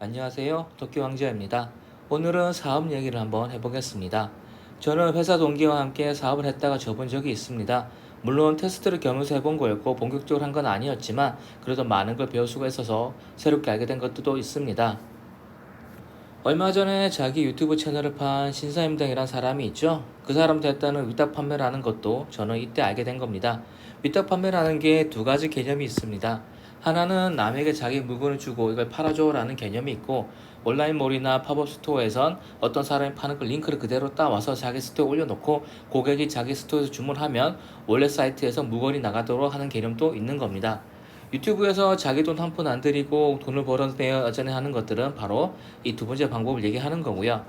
안녕하세요. 도쿄 황제입니다. 오늘은 사업 얘기를 한번 해보겠습니다. 저는 회사 동기와 함께 사업을 했다가 접은 적이 있습니다. 물론 테스트를 겸해서 해본 거였고 본격적으로 한 건 아니었지만 그래도 많은 걸 배울 수가 있어서 새롭게 알게 된 것도 있습니다. 얼마 전에 자기 유튜브 채널을 판 신사임당이란 사람이 있죠. 그 사람한테 했다는 위탁 판매라는 것도 저는 이때 알게 된 겁니다. 위탁 판매라는 게 두 가지 개념이 있습니다. 하나는 남에게 자기 물건을 주고 이걸 팔아줘라는 개념이 있고, 온라인몰이나 팝업 스토어에선 어떤 사람이 파는 그 링크를 그대로 따와서 자기 스토어에 올려놓고 고객이 자기 스토어에서 주문하면 원래 사이트에서 물건이 나가도록 하는 개념도 있는 겁니다. 유튜브에서 자기 돈 한 푼 안 들이고 돈을 벌어내야 여전히 하는 것들은 바로 이 두 번째 방법을 얘기하는 거고요.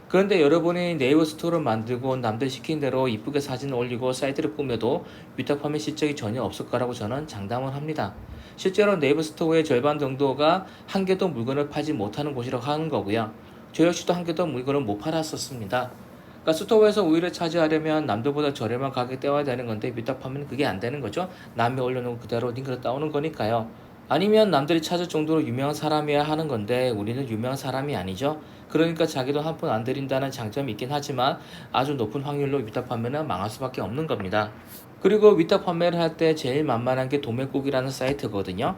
그런데 여러분이 네이버 스토어를 만들고 남들 시킨 대로 이쁘게 사진을 올리고 사이트를 꾸며도 위탁 판매 실적이 전혀 없을 거라고 저는 장담을 합니다. 실제로 네이버 스토어의 절반 정도가 한 개도 물건을 팔지 못하는 곳이라고 하는 거고요. 저 역시도 한 개도 물건을 못 팔았었습니다. 그러니까 스토어에서 우위를 차지하려면 남들보다 저렴한 가격에 떼와야 되는 건데 위탁 판매는 그게 안 되는 거죠. 남이 올려놓은 그대로 링크를 따오는 거니까요. 아니면 남들이 찾을 정도로 유명한 사람이어야 하는 건데 우리는 유명한 사람이 아니죠. 그러니까 자기도 한 푼 안 들인다는 장점이 있긴 하지만 아주 높은 확률로 위탁 판매는 망할 수밖에 없는 겁니다. 그리고 위탁 판매를 할 때 제일 만만한 게 도매국이라는 사이트거든요.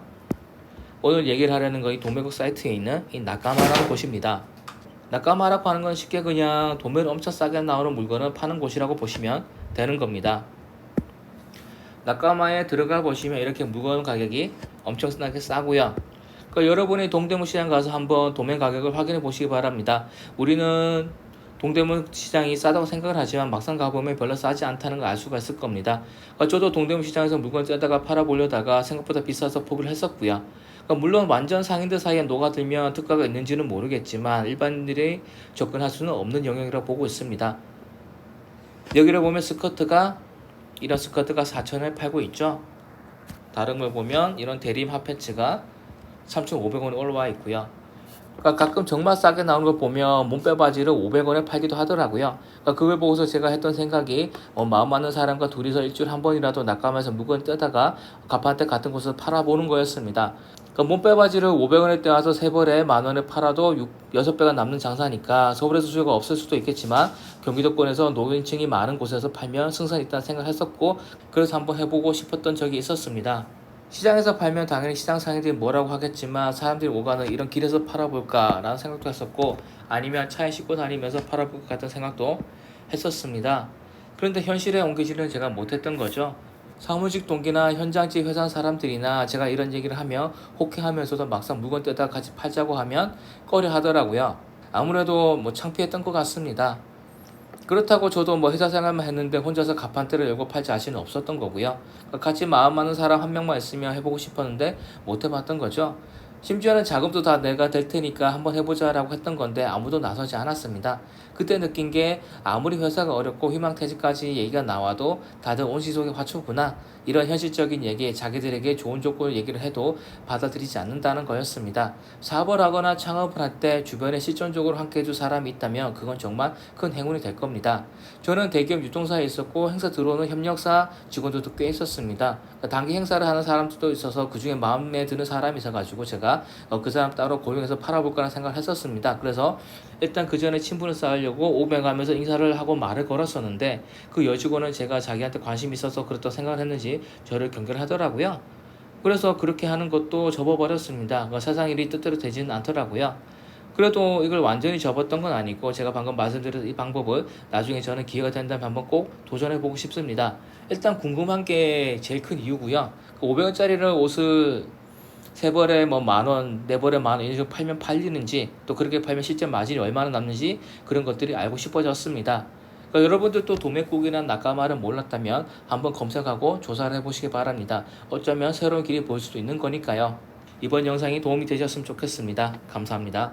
오늘 얘기를 하려는 거 이 도매국 사이트에 있는 이 나까마라는 곳입니다. 나까마라고 하는 건 쉽게 그냥 도매를 엄청 싸게 나오는 물건을 파는 곳이라고 보시면 되는 겁니다. 나까마에 들어가 보시면 이렇게 물건 가격이 엄청나게 싸고요. 그러니까 여러분이 동대문 시장 가서 한번 도매 가격을 확인해 보시기 바랍니다. 우리는 동대문 시장이 싸다고 생각을 하지만 막상 가보면 별로 싸지 않다는 걸 알 수가 있을 겁니다. 그러니까 저도 동대문 시장에서 물건 떼다가 팔아보려다가 생각보다 비싸서 포기를 했었고요. 그러니까 물론 완전 상인들 사이에 녹아들면 특가가 있는지는 모르겠지만 일반인들이 접근할 수는 없는 영역이라고 보고 있습니다. 여기를 보면 스커트가 이런 스커트가 4,000원에 팔고 있죠. 다른 걸 보면 이런 데님 핫팬츠가 3,500원에 올라와 있고요. 그러니까 가끔 정말 싸게 나오는 걸 보면 몸빼 바지를 500원에 팔기도 하더라고요. 그러니까 그걸 보고서 제가 했던 생각이 마음 맞는 사람과 둘이서 일주일에 한 번이라도 낙감해서 물건 떼다가 가판대 같은 곳에서 팔아보는 거였습니다. 그러니까 몸빼 바지를 500원에 떼와서 세 벌에 만원에 팔아도 6배가 남는 장사니까 서울에서 수요가 없을 수도 있겠지만 경기도권에서 노인층이 많은 곳에서 팔면 승산이 있다는 생각을 했었고 그래서 한번 해보고 싶었던 적이 있었습니다. 시장에서 팔면 당연히 시장 상인들이 뭐라고 하겠지만 사람들이 오가는 이런 길에서 팔아볼까 라는 생각도 했었고 아니면 차에 싣고 다니면서 팔아볼 것 같은 생각도 했었습니다. 그런데 현실에 옮기지는 제가 못했던 거죠. 사무직 동기나 현장직 회사 사람들이나 제가 이런 얘기를 하며 호쾌하면서도 막상 물건 떼다가 같이 팔자고 하면 꺼려 하더라고요. 아무래도 창피했던 것 같습니다. 그렇다고 저도 회사 생활만 했는데 혼자서 가판대를 열고 팔 자신은 없었던 거고요. 같이 마음 맞는 사람 한 명만 있으면 해보고 싶었는데 못 해봤던 거죠. 심지어는 자금도 다 내가 될 테니까 한번 해보자라고 했던 건데 아무도 나서지 않았습니다. 그때 느낀 게 아무리 회사가 어렵고 희망퇴직까지 얘기가 나와도 다들 온시속에 화초구나 이런 현실적인 얘기에 자기들에게 좋은 조건을 얘기를 해도 받아들이지 않는다는 거였습니다. 사업을 하거나 창업을 할 때 주변에 실존적으로 함께 해줄 사람이 있다면 그건 정말 큰 행운이 될 겁니다. 저는 대기업 유통사에 있었고 행사 들어오는 협력사 직원들도 꽤 있었습니다. 단기 행사를 하는 사람들도 있어서 그중에 마음에 드는 사람이 있어가지고 제가 그 사람 따로 고용해서 팔아볼까라는 생각을 했었습니다. 그래서 일단 그 전에 친분을 쌓으려고 오며 가면서 인사를 하고 말을 걸었었는데 그 여직원은 제가 자기한테 관심이 있어서 그렇다고 생각을 했는지 저를 경계하더라고요. 그래서 그렇게 하는 것도 접어버렸습니다. 세상 일이 뜻대로 되지는 않더라고요. 그래도 이걸 완전히 접었던 건 아니고 제가 방금 말씀드린 이 방법을 나중에 저는 기회가 된다면 한번 꼭 도전해보고 싶습니다. 일단 궁금한 게 제일 큰 이유고요. 500원짜리를 옷을 세 벌에 만원, 네 벌에 만원 이런 식으로 팔면 팔리는지 또 그렇게 팔면 실제 마진이 얼마나 남는지 그런 것들이 알고 싶어졌습니다. 그러니까 여러분들도 도매국이나 낙가마를 몰랐다면 한번 검색하고 조사를 해보시기 바랍니다. 어쩌면 새로운 길이 보일 수도 있는 거니까요. 이번 영상이 도움이 되셨으면 좋겠습니다. 감사합니다.